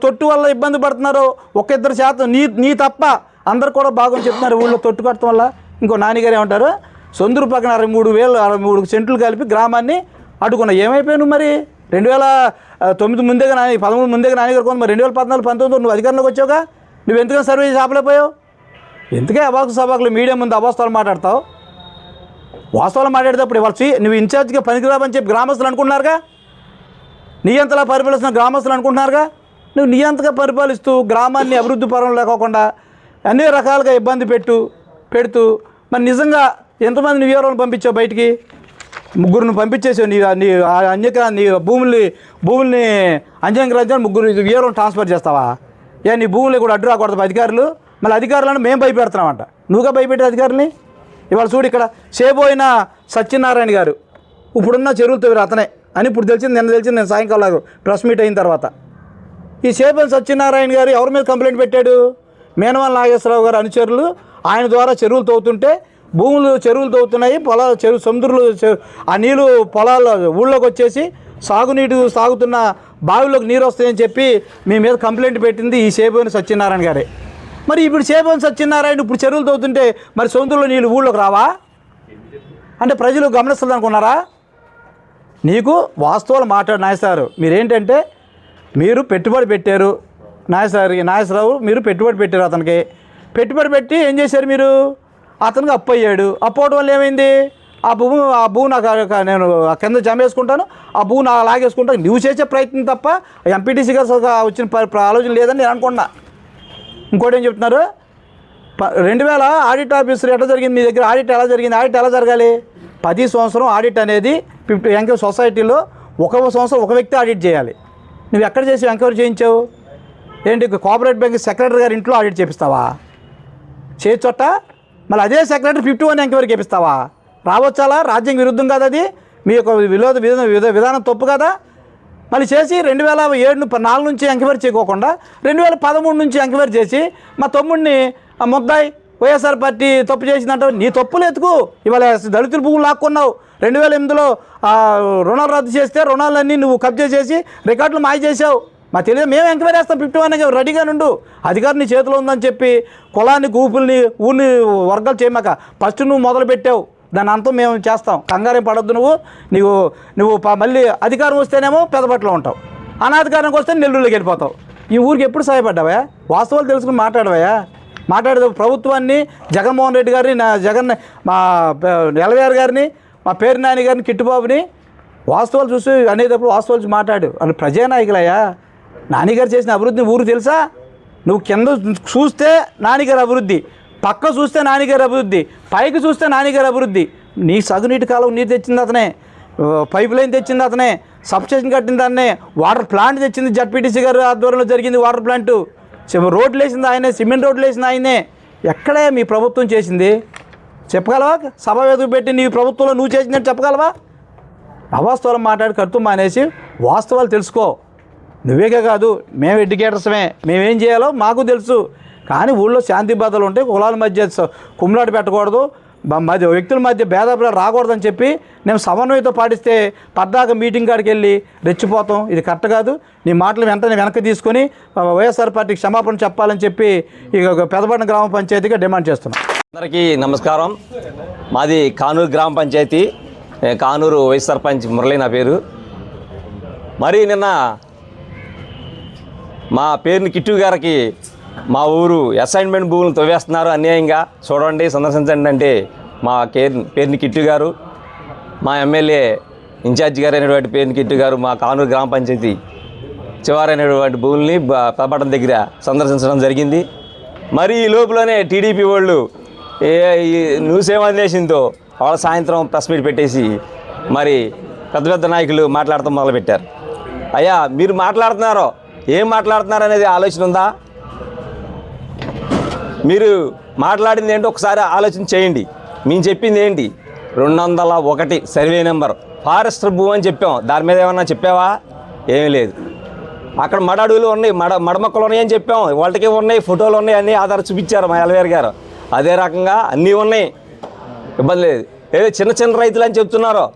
తొట్టు వల్ల ఇబ్బంది పడుతున్నారో ఒక 2% నీ తప్ప అందరు కూడా బాగుని చెప్తున్నారు ఊళ్ళో తొట్టు కట్టడం వల్ల. ఇంకో నాన్నగారు ఏమంటారు, సొందూరు పక్కన 63 సెంట్లు కలిపి గ్రామాన్ని అడ్డుకున్నా. ఏమైపోయావు మరి? 2009 ముందేగా 13 ముందేగా నాన్నగారు కొంత, మరి 2014, 19 నువ్వు అధికారంలోకి వచ్చావుగా, నువ్వు ఎందుకని సర్వే చేసి ఆపలేకపోయావు? ఎందుకే అబాకు సబాకులు మీడియా ముందు అవాస్తవాలు మాట్లాడతావు? వాస్తవాలు మాట్లాడేటప్పుడు ఇవాళ నువ్వు ఇన్ఛార్జ్గా పనికిరావని చెప్పి గ్రామస్తులు అనుకుంటున్నారుగా, నీ అంతలా పరిపాలిస్తున్న గ్రామస్తులు అనుకుంటున్నారుగా. నువ్వు నీ అంతగా పరిపాలిస్తూ గ్రామాన్ని అభివృద్ధి పరం లేకోకుండా అన్ని రకాలుగా ఇబ్బంది పెడుతూ మరి నిజంగా ఎంతమంది నీ వివరాలను పంపించావు బయటికి? 3 పంపించేసావు. నీ భూముల్ని అంజంకరాజ్యాన్ని 3 వివరాలను ట్రాన్స్ఫర్ చేస్తావా? నీ భూములు కూడా అడ్డు రాకూడదు అధికారులు. మళ్ళీ అధికారులను మేము భయపెడుతున్నామంట. నువ్వుగా భయపెట్టే అధికారులని. ఇవాళ చూడు, ఇక్కడ సేబోయిన సత్యనారాయణ గారు ఇప్పుడున్న చెరువులు తవ్వారు అతనే అని ఇప్పుడు తెలిసింది. నేను సాయంకాలం ప్రెస్ మీట్ అయిన తర్వాత ఈ సేబోయిన సత్యనారాయణ గారు ఎవరి మీద కంప్లైంట్ పెట్టాడు? మేనవాళ్ళ నాగేశ్వరరావు గారు అనుచరులు ఆయన ద్వారా చెరువులు తవ్వుతుంటే చెరువులు తవ్వుతున్నాయి, పొలాలు సముద్రంలో ఆ నీళ్ళు పొలాల్లో ఊళ్ళోకి వచ్చేసి సాగుతున్న బావిలోకి నీరు వస్తాయని చెప్పి మీ మీద కంప్లైంట్ పెట్టింది ఈ సేబోయిన సత్యనారాయణ గారే. మరి ఇప్పుడు సేబోయిన సత్యనారాయణ ఇప్పుడు చెరువులు తవ్వుతుంటే మరి సముద్రంలో నీళ్ళు ఊళ్ళోకి రావా? అంటే ప్రజలు గమనిస్తుంది అనుకున్నారా? నీకు వాస్తవాలు మాట్లాడు నాగేశ్వరరావు. మీరేంటంటే మీరు పెట్టుబడి పెట్టారు నాగేశ్వరరావు, మీరు పెట్టుబడి పెట్టారు. అతనికి పెట్టుబడి పెట్టి ఏం చేశారు మీరు? అతనికి అప్పు అయ్యాడు. అప్పు అవడం వల్ల ఏమైంది? ఆ భూమి నాకు నేను కింద జమ వేసుకుంటాను, ఆ భూమి నాకు లాగేసుకుంటాను. నువ్వు చేసే ప్రయత్నం తప్ప ఎంపీటీసీ గారు వచ్చిన ఆలోచన లేదని నేను అనుకున్నా. ఇంకోటి ఏం చెప్తున్నారు, 2000 ఆడిట్ ఆఫీసర్ ఎట్లా జరిగింది మీ దగ్గర? ఆడిట్ ఎలా జరిగింది? ఆడిట్ ఎలా జరగాలి? 10 సంవత్సరం ఆడిట్ అనేది 50 ఎంక్వైరీ సొసైటీలో 1 సంవత్సరం 1 వ్యక్తి ఆడిట్ చేయాలి. నువ్వు ఎక్కడ చేసి ఎంక్వైరీ చేయించావు? ఏంటి కోఆపరేటివ్ బ్యాంక్ సెక్రటరీ గారి ఇంట్లో ఆడిట్ చేపిస్తావా? చేయొచ్చట. మళ్ళీ అదే సెక్రటరీ 51 ఎంక్వైరీ చేపిస్తావా? రావచ్చాలా? రాజ్యాంగ విరుద్ధం కాదు అది? మీ యొక్క విధానం తప్పు కదా? మళ్ళీ చేసి 2007-4 నుంచి ఎంక్వైరీ చేయకోకుండా 2013 నుంచి ఎంక్వైరీ చేసి మా తమ్ముడిని ముద్దాయి వైఎస్ఆర్ పార్టీ తప్పు చేసిందంట. నీ తప్పులు ఎత్తుకు. ఇవాళ దళితుల భూములు లాక్కున్నావు. 2008లో రుణాలు రద్దు చేస్తే రుణాలన్నీ నువ్వు కబ్జా చేసి రికార్డులు మాయ చేసావు. మా తెలియదు, మేము ఎంక్వైరీ చేస్తాం 51 రెడీగా నుండు. అధికారం నీ చేతిలో ఉందని చెప్పి కులాన్ని గూపుల్ని ఊరిని వర్గాలు చేయమాక ఫస్ట్ నువ్వు మొదలు పెట్టావు. దాని అంతా మేము చేస్తాం. కంగారేం పడొద్దు. నువ్వు మళ్ళీ అధికారం వస్తేనేమో పెదపట్లో ఉంటావు, అనాధికారానికి వస్తే నెల్లూరులోకి వెళ్ళిపోతావు. ఈ ఊరికి ఎప్పుడు సహాయపడ్డావా? వాస్తవాలు తెలుసుకుని మాట్లాడవా? మాట్లాడేది ప్రభుత్వాన్ని, జగన్మోహన్ రెడ్డి గారిని, మా ఎలవేర్ గారిని, మా పేరు నాని గారిని, కిట్టుబాబుని వాస్తవాలు చూసి అనేటప్పుడు వాస్తవాలు చూసి మాట్లాడు. అని ప్రజానాయకులయ్యా. నానిగారు చేసిన అభివృద్ధిని ఊరు తెలుసా? నువ్వు కింద చూస్తే నానిగారి అభివృద్ధి, పక్క చూస్తే నానిగారి అభివృద్ధి, పైకి చూస్తే నానిగారి అభివృద్ధి. నీ సగునీటి కాలం నీరు తెచ్చింది అతనే, పైప్ లైన్ తెచ్చింది అతనే, సబ్స్టేషన్ కట్టింది అతనే, వాటర్ ప్లాంట్ తెచ్చింది జడ్పీటీసీ గారు ఆధ్వర్యంలో జరిగింది వాటర్ ప్లాంటు, రోడ్లు వేసింది ఆయనే, సిమెంట్ రోడ్లు వేసింది ఆయనే. ఎక్కడే మీ ప్రభుత్వం చేసింది చెప్పగలవా? సభ వేదిక పెట్టి నీ ప్రభుత్వంలో నువ్వు చేసిందని చెప్పగలవా? అవాస్తవాలు మాట్లాడి కడుతూ మానేసి వాస్తవాలు తెలుసుకో. నువ్వేగా కాదు, మేము ఎడ్యుకేటర్స్మే, మేమేం చేయాలో మాకు తెలుసు. కానీ ఊళ్ళో శాంతి భద్రతలు ఉంటే కులాల మధ్య కుమ్లాట పెట్టకూడదు, వ్యక్తుల మధ్య భేదాభిప్రాయాలు రాకూడదని చెప్పి నేను సమన్వయంతో పాటిస్తే పద్దాక మీటింగ్ కాడికి వెళ్ళి రెచ్చిపోతాం. ఇది కరెక్ట్ కాదు. నీ మాటలు వెంటనే వెనక్కి తీసుకొని వైఎస్ఆర్ పార్టీకి క్షమాపణ చెప్పాలని చెప్పి ఇక పెదపట్నం గ్రామ పంచాయతీగా డిమాండ్ చేస్తున్నాం. అందరికీ నమస్కారం. మాది కానూరు గ్రామ పంచాయతీ, కానూరు వైస్ సర్పంచ్ మురళి నా పేరు. మరి నిన్న మా పేరుని కిట్టు గారికి మా ఊరు అసైన్మెంట్ భూములు తవ్వేస్తున్నారు అన్యాయంగా, చూడండి సందర్శించండి అంటే మా పేరుని కిట్టు గారు, మా ఎమ్మెల్యే ఇన్ఛార్జి గారు అయినటువంటి పేరుని కిట్టు గారు మా కానూరు గ్రామ పంచాయతీ చివరైనటువంటి భూముల్ని పెదపట్నం దగ్గర సందర్శించడం జరిగింది. మరి ఈ లోపలనే టీడీపీ వాళ్ళు న్యూస్ ఏమందేసిందో వాళ్ళ సాయంత్రం ప్రెస్ మీట్ పెట్టేసి మరి పెద్ద పెద్ద నాయకులు మాట్లాడటం మొదలుపెట్టారు. అయ్యా మీరు మాట్లాడుతున్నారో ఏం మాట్లాడుతున్నారు అనేది ఆలోచన ఉందా? మీరు మాట్లాడింది ఏంటో ఒకసారి ఆలోచన చేయండి. మేము చెప్పింది ఏంటి? 201 సర్వే నెంబర్ ఫారెస్టర్ భూమి అని చెప్పాం. దాని మీద ఏమన్నా చెప్పావా? ఏమీ లేదు. అక్కడ మడ అడవులు ఉన్నాయి, మడమక్కలు ఉన్నాయని చెప్పాం. వాళ్ళకి ఉన్నాయి, ఫోటోలు ఉన్నాయి, అన్నీ ఆధారం చూపించారు మా ఎలవేర్ గారు. అదే రకంగా అన్నీ ఉన్నాయి, ఇబ్బంది లేదు. ఏదో చిన్న చిన్న రైతులు అని చెప్తున్నారు.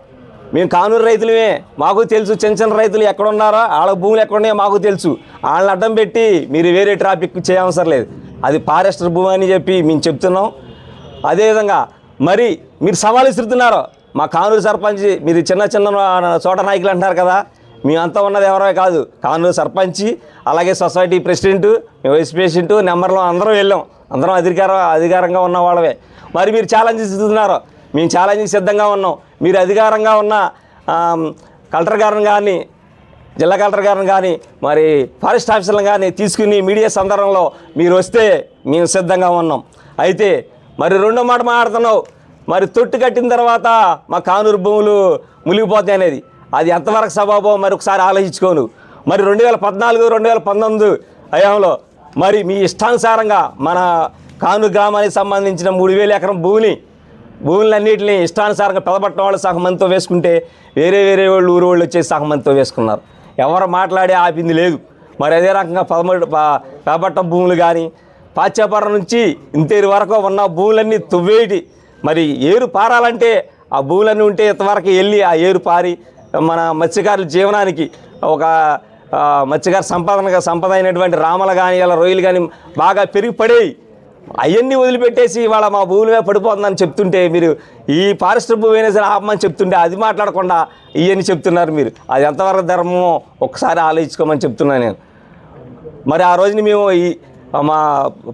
మేము కానూరు రైతులమే, మాకు తెలుసు చిన్న చిన్న రైతులు ఎక్కడున్నారో వాళ్ళ భూములు ఎక్కడున్నాయో మాకు తెలుసు. వాళ్ళని అడ్డం పెట్టి మీరు వేరే ట్రాఫిక్ చేయవసరం లేదు. అది ఫారెస్టర్ భూమి అని చెప్పి మేము చెప్తున్నాం. అదేవిధంగా మరి మీరు సవాలు ఇస్తున్నారు మా కానూరు సర్పంచ్, మీరు చిన్న చిన్న చోట నాయకులు అంటున్నారు కదా, మేమంతా ఉన్నది ఎవరో కాదు, కానూరు సర్పంచ్, అలాగే సొసైటీ ప్రెసిడెంట్, వైస్ ప్రెసిడెంట్, నెంబర్లో అందరం వెళ్ళాం, అందరం అధికారంగా ఉన్న వాళ్ళవే. మరి మీరు ఛాలెంజ్ ఇస్తున్నారు, మేము ఛాలెంజ్కి సిద్ధంగా ఉన్నాం. మీరు అధికారంగా ఉన్న కలెక్టర్ గారిని కానీ, జిల్లా కలెక్టర్ గారిని కానీ, మరి ఫారెస్ట్ ఆఫీసర్లను కానీ తీసుకుని మీడియా సందర్భంలో మీరు వస్తే మేము సిద్ధంగా ఉన్నాం. అయితే మరి రెండో మాట మాట్లాడుతున్నావు, మరి తొట్టు కట్టిన తర్వాత మా కానూరు భూములు మునిగిపోతాయి అనేది, అది ఎంతవరకు సబాబో మరి ఒకసారి ఆలోచించుకోను. మరి 2014, 2019 హయాంలో మరి మీ ఇష్టానుసారంగా మన కానూరు గ్రామానికి సంబంధించిన 3000 ఎకరం భూములన్నింటినీ ఇష్టానుసారంగా పెదపట్నం వాళ్ళు సగం మందితో వేసుకుంటే వేరే వాళ్ళు ఊరు వాళ్ళు వచ్చేసి సగం మందితో వేసుకున్నారు. ఎవరు మాట్లాడే ఆపింది లేదు. మరి అదే రకంగా పెదపట్నం భూములు కానీ పాచ్యాపురం నుంచి ఇంతేరు వరకు ఉన్న భూములన్నీ తువ్వేటి, మరి ఏరు పారాలంటే ఆ భూములన్నీ ఉంటే ఇంతవరకు వెళ్ళి ఆ ఏరు పారి మన మత్స్యకారుల జీవనానికి ఒక మత్స్యకారు సంపద అయినటువంటి రామలు కానీ ఇలా రొయ్యలు కానీ బాగా పెరిగిపడేవి. అవన్నీ వదిలిపెట్టేసి ఇవాళ మా భూమి మీద పడిపోతుందని చెప్తుంటే, మీరు ఈ ఫారెస్టర్ భూమి అయినా సరే ఆపమని చెప్తుంటే అది మాట్లాడకుండా ఇవన్నీ చెప్తున్నారు మీరు. అది ఎంతవరకు ధర్మమో ఒకసారి ఆలోచించుకోమని చెప్తున్నాను నేను. మరి ఆ రోజుని మేము ఈ మా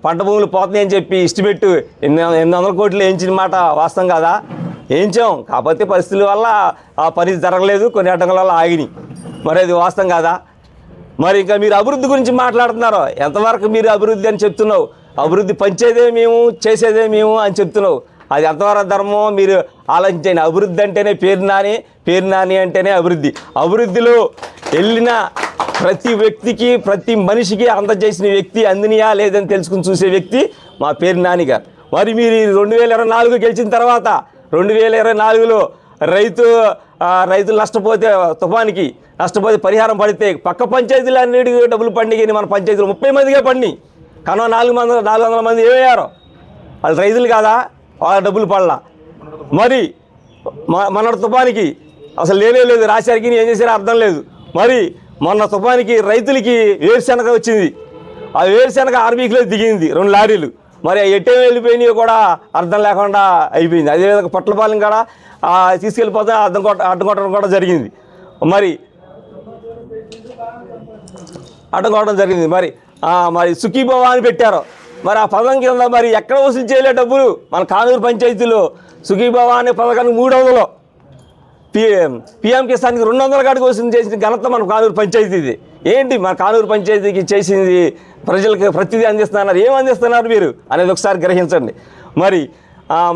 పంట భూములు పోతున్నాయి అని చెప్పి ఇష్టపెట్టు 800 కోట్లు వేయించిన మాట వాస్తవం కాదా? వేయించాం, కాకపోతే పరిస్థితుల వల్ల ఆ పని జరగలేదు, కొన్ని అడ్డంకుల వల్ల ఆగినాయి. మరి అది వాస్తవం కాదా? మరి ఇంకా మీరు అభివృద్ధి గురించి మాట్లాడుతున్నారు, ఎంతవరకు మీరు అభివృద్ధి అని చెప్తున్నావు? అభివృద్ధి పంచేదే మేము, చేసేదే మేము అని చెప్తున్నావు. అది ఎంతవరకు ధర్మమో మీరు ఆలోచించండి. అభివృద్ధి అంటేనే పేరు నాని అంటేనే అభివృద్ధి. అభివృద్ధిలో వెళ్ళిన ప్రతి వ్యక్తికి, ప్రతి మనిషికి అందజేసిన వ్యక్తి అందినయా లేదని తెలుసుకుని చూసే వ్యక్తి మా పేరు నాని గారు. మరి మీరు 2024 గెలిచిన తర్వాత 2024లో రైతులు నష్టపోతే పరిహారం పడితే పక్క పంచాయతీలు అన్నిటికీ డబ్బులు పండిగని మన పంచాయతీలు 30 మందిగా పండి కనో 400 మంది ఏమయ్యారు? వాళ్ళు రైతులు కాదా? వాళ్ళ డబ్బులు పడలా. మరి మన తుఫానికి అసలు లేదు, రాశారికి ఏం చేశారో అర్థం లేదు. మరి మొన్న తుఫానికి రైతులకి వేరుశనగ వచ్చింది, ఆ వేరుశనగ ఆర్బీకిలో దిగింది 2 లారీలు. మరి ఎట్టే వెళ్ళిపోయినాయో కూడా అర్థం లేకుండా అయిపోయింది. అదేవిధంగా పొట్లపాలెం కూడా తీసుకెళ్ళిపోతే అడ్డుకోవడం కూడా జరిగింది. మరి అడ్డుకోవడం జరిగింది. మరి సుఖీభవ అని పెట్టారు. మరి ఆ పథకం కింద మరి ఎక్కడ వసూలు చేయలే డబ్బులు? మన కానూరు పంచాయతీలో సుఖీభవ అనే పథకానికి 300, పిఎం కిసాన్కి 200 కాడికి వసూలు చేసిన ఘనత మన కానూరు పంచాయతీది. ఏంటి మన కానూరు పంచాయతీకి చేసింది? ప్రజలకు ప్రతిదీ అందిస్తున్నారు. ఏం అందిస్తున్నారు మీరు అనేది ఒకసారి గ్రహించండి. మరి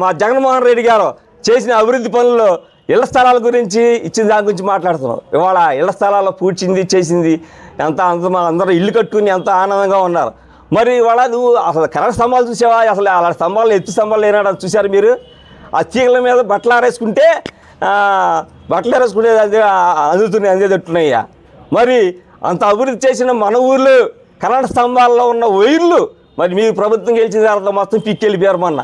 మా జగన్మోహన్ రెడ్డి గారు చేసిన అభివృద్ధి పనుల్లో ఇళ్ల స్థలాల గురించి ఇచ్చిన దాని గురించి మాట్లాడుతున్నాం. ఇవాళ ఇళ్ల స్థలాల్లో పూడ్చింది చేసింది అందరూ ఇల్లు కట్టుకుని ఎంత ఆనందంగా ఉన్నారు. మరి ఇవాళ నువ్వు అసలు కరెంట్ స్తంభాలు చూసావా? అసలు అలా స్తంభాలు ఎత్తు స్తంభాలు లేనాడు చూశారు మీరు? ఆ తీగల మీద బట్టలు ఆరేసుకుంటే అందేటట్టున్నాయ్యా. మరి అంత అభివృద్ధి చేసిన మన ఊర్లో కరెంట్ స్తంభాల్లో ఉన్న వైర్లు మరి మీరు ప్రభుత్వం గెలిచిన తర్వాత మొత్తం పిక్కెళ్ళిపోయారు. మొన్న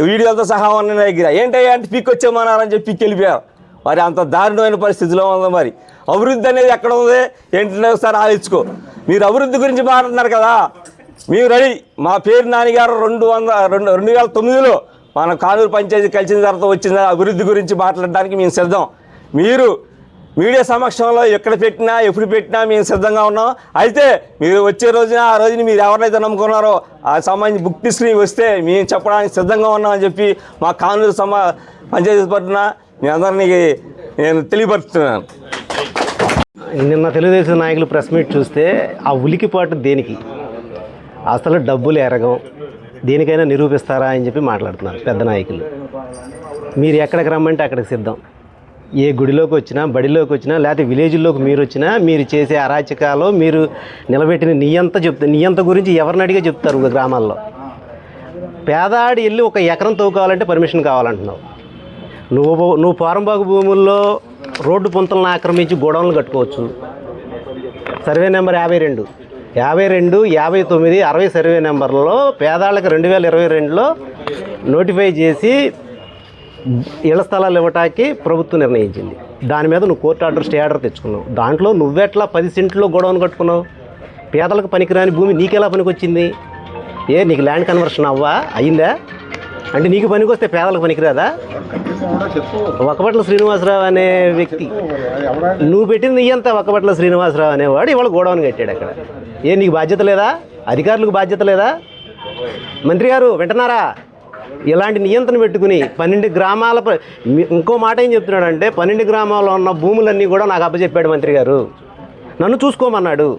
వీడియోలతో సహా ఉన్న దగ్గర ఏంటయ్యా అంటే పిక్ వచ్చేమన్నారని చెప్పి పిక్కెళ్ళిపోయారు. మరి అంత దారుణమైన పరిస్థితిలో ఉంది. మరి అభివృద్ధి అనేది ఎక్కడ ఉంది ఏంటంటే ఒకసారి ఆలోచించుకో. మీరు అభివృద్ధి గురించి మాట్లాడుతున్నారు కదా, మేము రెడీ. మా పేరు నాన్నగారు 2009లో మన కానూరు పంచాయతీ కలిసిన తర్వాత వచ్చిన అభివృద్ధి గురించి మాట్లాడడానికి మేము సిద్ధం. మీరు మీడియా సమక్షంలో ఎక్కడ పెట్టినా ఎప్పుడు పెట్టినా మేము సిద్ధంగా ఉన్నాం. అయితే మీరు వచ్చే రోజున ఆ రోజుని మీరు ఎవరినైతే నమ్ముకున్నారో ఆ సంబంధించి బుక్ తీసుకుని వస్తే మేము చెప్పడానికి సిద్ధంగా ఉన్నామని చెప్పి మా కానూరు పంచాయతీ పట్టిన మీ అందరినీ నేను తెలియపరుస్తున్నాను. నిన్న తెలుగుదేశం నాయకులు ప్రెస్ మీట్ చూస్తే ఆ ఉలికిపాటు దేనికి? అసలు డబ్బులు ఎరగం, దేనికైనా నిరూపిస్తారా అని చెప్పి మాట్లాడుతున్నారు పెద్ద నాయకులు. మీరు ఎక్కడికి రమ్మంటే అక్కడికి సిద్ధం. ఏ గుడిలోకి వచ్చినా, బడిలోకి వచ్చినా, లేకపోతే విలేజ్లోకి మీరు వచ్చినా, మీరు చేసే అరాచకాలు, మీరు నిలబెట్టిన నియంత గురించి ఎవరిని అడిగే చెప్తారు గ్రామాల్లో. పేదాడి వెళ్ళి 1 ఎకరం తవ్వుకోవాలంటే పర్మిషన్ కావాలంటున్నావు. నువ్వు పోరంబాగు భూముల్లో రోడ్డు పుంతలను ఆక్రమించి గోడౌన్లు కట్టుకోవచ్చు. సర్వే నెంబర్ 52, 59, 60 సర్వే నెంబర్లలో పేదాళ్ళకి 2022లో నోటిఫై చేసి ఇళ్ల స్థలాలు ఇవ్వటానికి ప్రభుత్వం నిర్ణయించింది. దాని మీద నువ్వు కోర్టు ఆర్డర్, స్టే ఆర్డర్ తెచ్చుకున్నావు. దాంట్లో నువ్వెట్లా 10 సెంట్లో గొడవను కట్టుకున్నావు? పేదలకు పనికిరాని భూమి నీకెలా పనికొచ్చింది? నీకు ల్యాండ్ కన్వర్షన్ అయిందా? అంటే నీకు పనికి వస్తే పేదలకు పనికిరాదా? వక్కపట్ల శ్రీనివాసరావు అనే వ్యక్తి, నువ్వు పెట్టిన నీయంతా వక్కపట్ల శ్రీనివాసరావు అనేవాడు ఇవాళ గోడౌన్ కట్టాడు అక్కడ. నీకు బాధ్యత లేదా? అధికారులకు బాధ్యత లేదా? మంత్రి గారు వింటున్నారా? ఇలాంటి నియంత్రణ పెట్టుకుని 12 గ్రామాల ఇంకో మాట ఏం చెప్తున్నాడంటే 12 గ్రామాల్లో ఉన్న భూములన్నీ కూడా నాకు అప్పచెప్పాడు మంత్రి గారు. నన్ను చూసుకోమన్నాడు,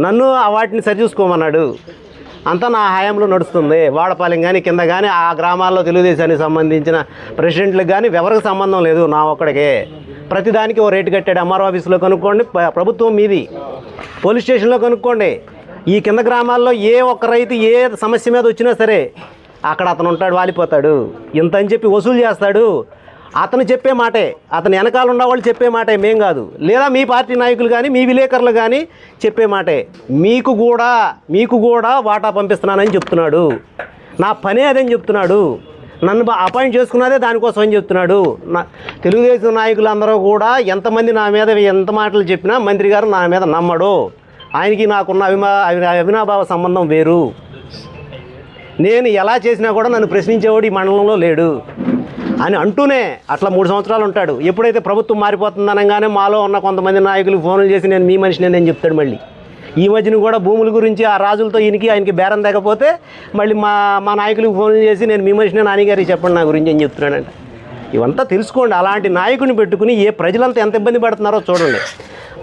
నన్ను వాటిని సరిచూసుకోమన్నాడు. అంతా నా హయాంలో నడుస్తుంది. వాడపాలెం కానీ కింద కానీ ఆ గ్రామాల్లో తెలుగుదేశానికి సంబంధించిన ప్రెసిడెంట్లకు కానీ ఎవరికి సంబంధం లేదు, నా ఒక్కడికే. ప్రతిదానికి ఓ రేటు కట్టాడు. ఎంఆర్ఓ ఆఫీసులో కనుక్కోండి, ప్రభుత్వం మీది. పోలీస్ స్టేషన్లో కనుక్కోండి. ఈ కింద గ్రామాల్లో ఏ ఒక్క రైతు ఏ సమస్య మీద వచ్చినా సరే అక్కడ అతను ఉంటాడు, వాలిపోతాడు. ఇంత అని చెప్పి వసూలు చేస్తాడు. అతను చెప్పే మాటే, అతను వెనకాల ఉన్నవాళ్ళు చెప్పే మాటే, మేం కాదు. లేదా మీ పార్టీ నాయకులు కానీ మీ విలేకరులు కానీ చెప్పే మాటే. మీకు కూడా వాటా పంపిస్తున్నానని చెప్తున్నాడు. నా పనే అదని చెప్తున్నాడు. నన్ను అపాయింట్ చేసుకున్నదే దానికోసం అని చెప్తున్నాడు. తెలుగుదేశం నాయకులు అందరూ కూడా ఎంతమంది నా మీద ఎంత మాటలు చెప్పినా మంత్రి గారు నా మీద నమ్మడు. ఆయనకి నాకున్న అవినాభావ సంబంధం వేరు. నేను ఎలా చేసినా కూడా నన్ను ప్రశ్నించేవాడు ఈ మండలంలో లేడు అని అంటూనే అట్లా 3 సంవత్సరాలు ఉంటాడు. ఎప్పుడైతే ప్రభుత్వం మారిపోతుందనగానే మాలో ఉన్న కొంతమంది నాయకులు ఫోన్లు చేసి నేను మీ మనిషిని నేను చెప్తాడు. మళ్ళీ ఈ మధ్యన కూడా భూముల గురించి ఆ రాజులతో ఆయనకి బేరం తెగపోతే మళ్ళీ మా నాయకులకు ఫోన్లు చేసి నేను మీ మనిషిని నాన్నగారికి చెప్పండి నా గురించి అని చెప్తున్నాడంట. ఇవంతా తెలుసుకోండి. అలాంటి నాయకుని పెట్టుకుని ప్రజలంతా ఎంత ఇబ్బంది పడుతున్నారో చూడండి.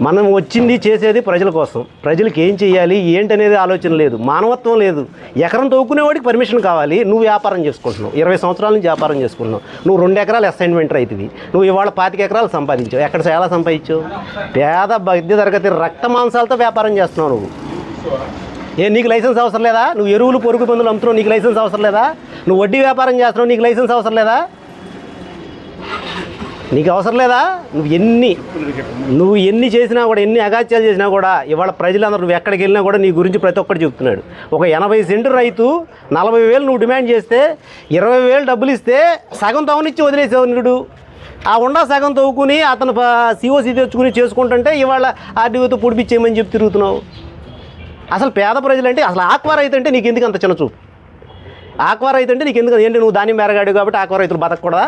మనం వచ్చింది చేసేది ప్రజల కోసం. ప్రజలకు ఏం చేయాలి ఏంటనేది ఆలోచన లేదు, మానవత్వం లేదు. ఎకరం తవ్వుకునేవాడికి పర్మిషన్ కావాలి. నువ్వు వ్యాపారం చేసుకుంటున్నావు, 20 సంవత్సరాల నుంచి వ్యాపారం చేసుకుంటున్నావు. నువ్వు 2 ఎకరాలు అసైన్మెంట్ రైతువి. నువ్వు ఇవాళ 25 ఎకరాలు సంపాదించావు. ఎక్కడ ఎలా సంపాదించావు? పేద మధ్య తరగతి రక్త మాంసాలతో వ్యాపారం చేస్తున్నావు నువ్వు. నీకు లైసెన్స్ అవసరం లేదా? నువ్వు ఎరువులు పొరుగు మందులు అమ్ముతున్నావు, నీకు లైసెన్స్ అవసరం లేదా? నువ్వు వడ్డీ వ్యాపారం చేస్తున్నావు, నీకు లైసెన్స్ అవసరం లేదా? నీకు అవసరం లేదా? నువ్వు ఎన్ని చేసినా కూడా, ఎన్ని అగాత్యాలు చేసినా కూడా ఇవాళ ప్రజలందరూ నువ్వు ఎక్కడికి వెళ్ళినా కూడా నీ గురించి ప్రతి ఒక్కటి చెప్తున్నాడు. ఒక 80 సెంటు రైతు 40,000 నువ్వు డిమాండ్ చేస్తే 20,000 డబ్బులు ఇస్తే సగం తవ్వనిచ్చి వదిలేసావు నిరుడు. ఆ ఉండా సగం తవ్వుకుని అతను సిఓసి తెచ్చుకుని చేసుకుంటుంటే ఇవాళ ఆర్డీఓతో పొడిపించేయమని చెప్పి తిరుగుతున్నావు. అసలు పేద ప్రజలంటే అసలు ఆక్వా రైతు అంటే నీకు ఎందుకు అంత చిన్న చూపు? ఆక్వా రైతు అంటే నీకు ఎందుకు? ఏంటి నువ్వు ధాన్యం బేరగాడు కాబట్టి ఆక్వా రైతులు బతకూడదా?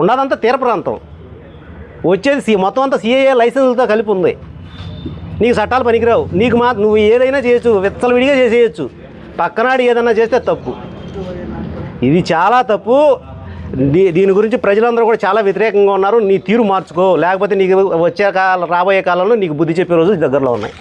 ఉన్నదంతా తీర ప్రాంతం. వచ్చేది మొత్తం అంతా సిఐఏ లైసెన్సులతో కలిపి ఉంది. నీకు చట్టాలు పనికిరావు. నువ్వు ఏదైనా చేయొచ్చు, విచ్చలవిడిగా చేసేయచ్చు. పక్కనాడు ఏదైనా చేస్తే తప్పు. ఇది చాలా తప్పు. దీని గురించి ప్రజలందరూ కూడా చాలా వ్యతిరేకంగా ఉన్నారు. నీ తీరు మార్చుకో, లేకపోతే నీకు రాబోయే కాలంలో నీకు బుద్ధి చెప్పే రోజులు దగ్గరలో ఉన్నాయి.